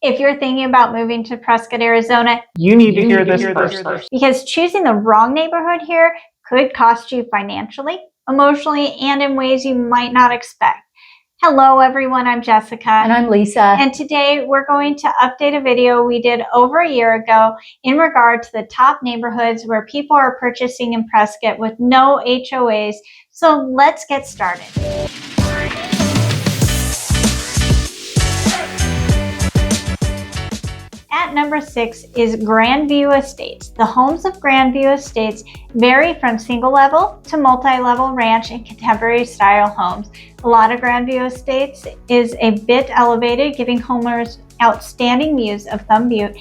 If you're thinking about moving to Prescott, Arizona, you need to hear this first. Because choosing the wrong neighborhood here could cost you financially, emotionally, and in ways you might not expect. Hello everyone, I'm Jessica. And I'm Lisa. And today we're going to update a video we did over a year ago in regard to the top neighborhoods where people are purchasing in Prescott with no HOAs. So let's get started. At number 6 is Grandview Estates. The homes of Grandview Estates vary from single level to multi-level ranch and contemporary style homes. A lot of Grandview Estates is a bit elevated, giving homeowners outstanding views of Thumb Butte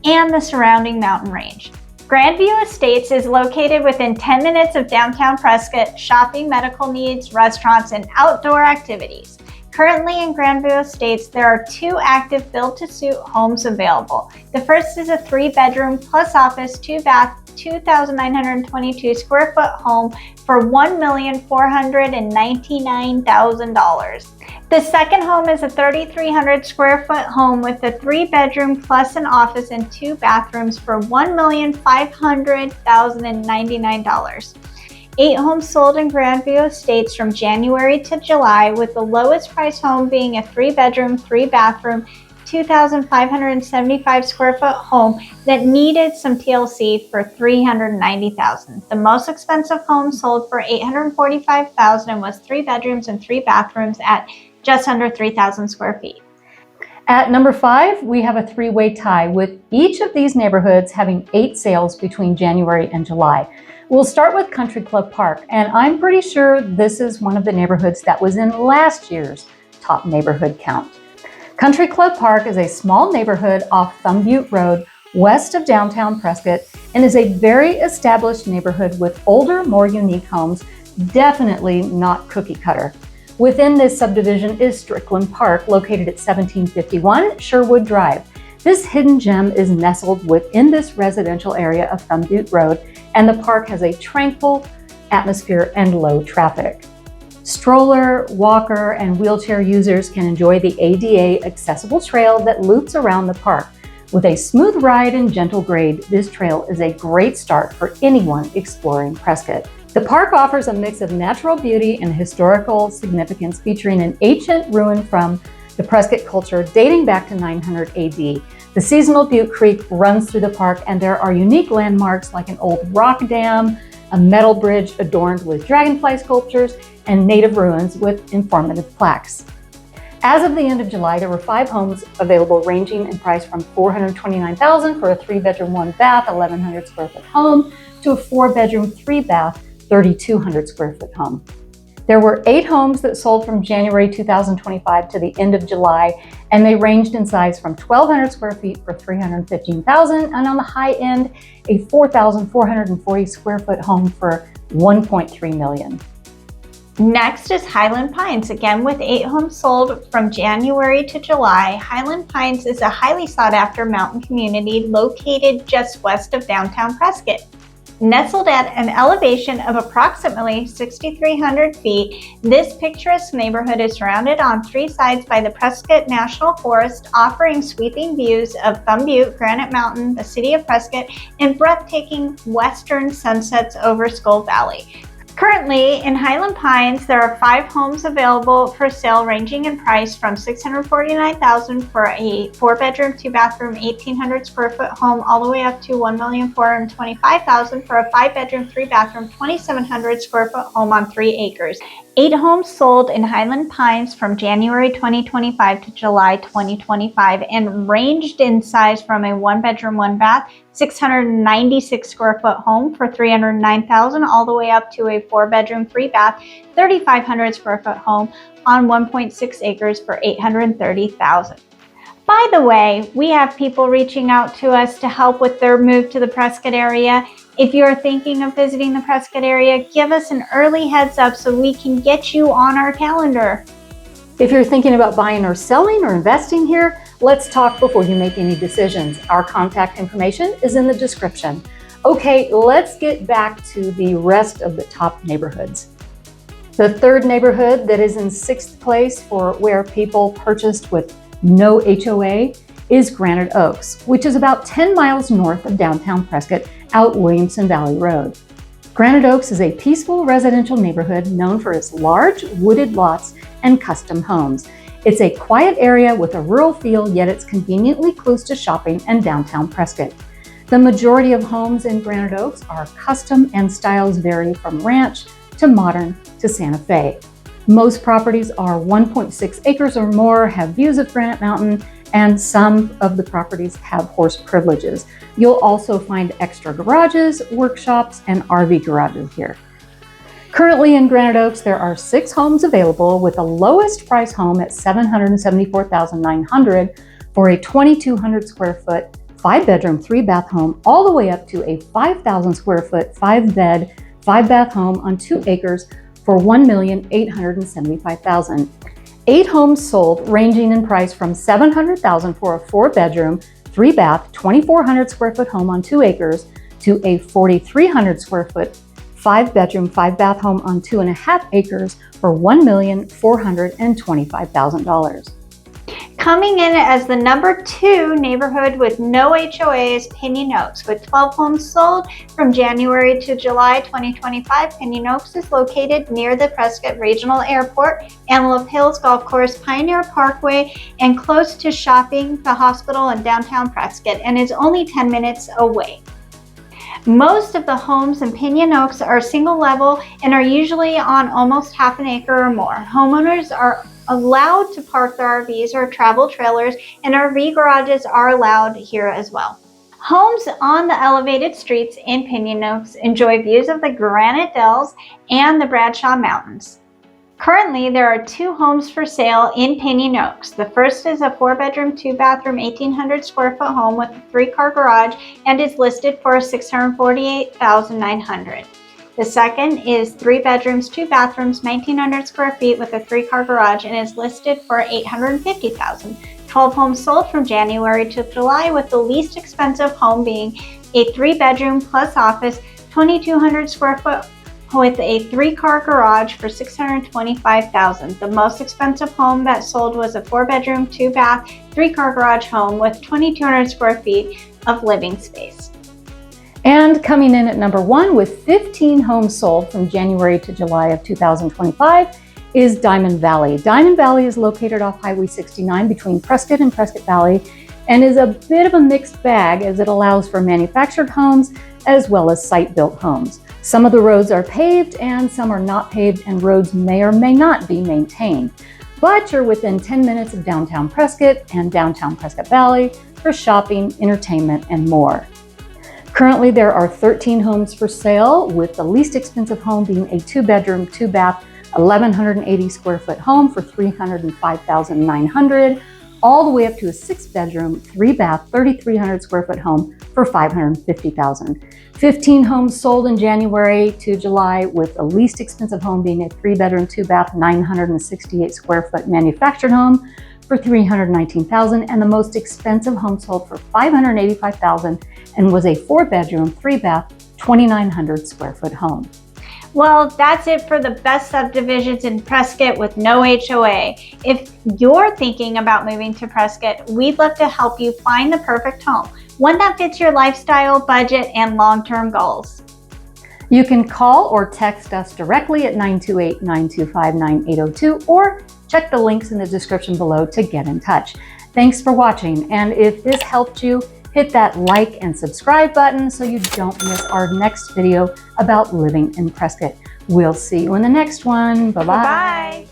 and the surrounding mountain range. Grandview Estates is located within 10 minutes of downtown Prescott, shopping, medical needs, restaurants, and outdoor activities. Currently in Grandview Estates, there are 2 active build-to-suit homes available. The first is a 3-bedroom plus office, 2-bath, 2,922 square foot home for $1,499,000. The second home is a 3,300 square foot home with a 3-bedroom plus an office and 2 bathrooms for $1,500,099. 8 homes sold in Grandview Estates from January to July, with the lowest price home being a 3-bedroom, 3-bathroom, 2,575 square foot home that needed some TLC for $390,000. The most expensive home sold for $845,000 and was 3 bedrooms and 3 bathrooms at just under 3,000 square feet. At number 5, we have a 3-way tie, with each of these neighborhoods having 8 sales between January and July. We'll start with Country Club Park, and I'm pretty sure this is one of the neighborhoods that was in last year's top neighborhood count. Country Club Park is a small neighborhood off Thumb Butte Road, west of downtown Prescott, and is a very established neighborhood with older, more unique homes, definitely not cookie cutter. Within this subdivision is Strickland Park, located at 1751 Sherwood Drive. This hidden gem is nestled within this residential area of Thumb Butte Road, and the park has a tranquil atmosphere and low traffic. Stroller, walker, and wheelchair users can enjoy the ADA accessible trail that loops around the park. With a smooth ride and gentle grade, this trail is a great start for anyone exploring Prescott. The park offers a mix of natural beauty and historical significance, featuring an ancient ruin from the Prescott culture dating back to 900 AD. The seasonal Butte Creek runs through the park, and there are unique landmarks like an old rock dam, a metal bridge adorned with dragonfly sculptures, and native ruins with informative plaques. As of the end of July, there were 5 homes available, ranging in price from $429,000 for a 3-bedroom, 1-bath, 1,100 square foot home to a 4-bedroom, 3-bath, 3,200 square foot home. There were 8 homes that sold from January 2025 to the end of July, and they ranged in size from 1,200 square feet for $315,000, and on the high end, a 4,440 square foot home for $1.3 million. Next is Highland Pines. Again, with 8 homes sold from January to July, Highland Pines is a highly sought after mountain community located just west of downtown Prescott. Nestled at an elevation of approximately 6,300 feet, this picturesque neighborhood is surrounded on 3 sides by the Prescott National Forest, offering sweeping views of Thumb Butte, Granite Mountain, the city of Prescott, and breathtaking western sunsets over Skull Valley. Currently, in Highland Pines, there are 5 homes available for sale, ranging in price from $649,000 for a 4-bedroom, 2-bathroom, 1,800 square foot home, all the way up to $1,425,000 for a 5-bedroom, 3-bathroom, 2,700 square foot home on 3 acres. 8 homes sold in Highland Pines from January 2025 to July 2025 and ranged in size from a 1-bedroom, 1-bath, 696 square foot home for $309,000 all the way up to a 4-bedroom, 3-bath, 3,500 square foot home on 1.6 acres for $830,000. By the way, we have people reaching out to us to help with their move to the Prescott area. If you're thinking of visiting the Prescott area, give us an early heads up so we can get you on our calendar. If you're thinking about buying or selling or investing here, let's talk before you make any decisions. Our contact information is in the description. Okay, let's get back to the rest of the top neighborhoods. The third neighborhood that is in 6th place for where people purchased with no HOA is Granite Oaks, which is about 10 miles north of downtown Prescott out Williamson Valley Road. Granite Oaks is a peaceful residential neighborhood known for its large wooded lots and custom homes. It's a quiet area with a rural feel, yet it's conveniently close to shopping and downtown Prescott. The majority of homes in Granite Oaks are custom and styles vary from ranch to modern to Santa Fe. Most properties are 1.6 acres or more, have views of Granite Mountain, and some of the properties have horse privileges. You'll also find extra garages, workshops, and RV garages here. Currently in Granite Oaks, there are 6 homes available, with the lowest price home at $774,900 for a 2,200 square foot, 5-bedroom, 3-bath home, all the way up to a 5,000 square foot, 5-bed, 5-bath home on 2 acres for $1,875,000. 8 homes sold, ranging in price from $700,000 for a 4-bedroom, 3-bath, 2,400 square foot home on 2 acres to a 4,300 square foot, 5-bedroom, 5-bath home on 2.5 acres for $1,425,000. Coming in as the number 2 neighborhood with no HOA is Pinon Oaks. With 12 homes sold from January to July 2025, Pinon Oaks is located near the Prescott Regional Airport, Antelope Hills Golf Course, Pioneer Parkway, and close to shopping, the hospital, and downtown Prescott, and is only 10 minutes away. Most of the homes in Pinon Oaks are single level and are usually on almost half an acre or more. Homeowners are allowed to park their RVs or travel trailers, and RV garages are allowed here as well. Homes on the elevated streets in Pinon Oaks enjoy views of the Granite Dells and the Bradshaw Mountains. Currently, there are 2 homes for sale in Pinon Oaks. The first is a 4-bedroom, 2-bathroom, 1,800 square foot home with a 3-car garage and is listed for $648,900. The second is 3 bedrooms, 2 bathrooms, 1,900 square feet with a 3-car garage and is listed for $850,000. 12 homes sold from January to July, with the least expensive home being a 3-bedroom plus office, 2,200 square foot with a 3-car garage for $625,000. The most expensive home that sold was a 4-bedroom, 2-bath, 3-car garage home with 2,200 square feet of living space. And coming in at number 1 with 15 homes sold from January to July of 2025 is Diamond Valley. Diamond Valley is located off Highway 69 between Prescott and Prescott Valley and is a bit of a mixed bag, as it allows for manufactured homes as well as site-built homes. Some of the roads are paved and some are not paved, and roads may or may not be maintained. But you're within 10 minutes of downtown Prescott and downtown Prescott Valley for shopping, entertainment, and more. Currently, there are 13 homes for sale, with the least expensive home being a 2-bedroom, 2-bath, 1,180 square foot home for $305,900, all the way up to a 6-bedroom, 3-bath, 3,300 square foot home for $550,000. 15 homes sold in January to July, with the least expensive home being a 3-bedroom, 2-bath, 968 square foot manufactured home for $319,000, and the most expensive home sold for $585,000 and was a 4-bedroom, 3-bath, 2,900 square foot home. Well, that's it for the best subdivisions in Prescott with no HOA. If you're thinking about moving to Prescott, we'd love to help you find the perfect home, one that fits your lifestyle, budget, and long-term goals. You can call or text us directly at 928-925-9802 or check the links in the description below to get in touch. Thanks for watching, and if this helped you, hit that like and subscribe button so you don't miss our next video about living in Prescott. We'll see you in the next one. Bye-bye. Bye.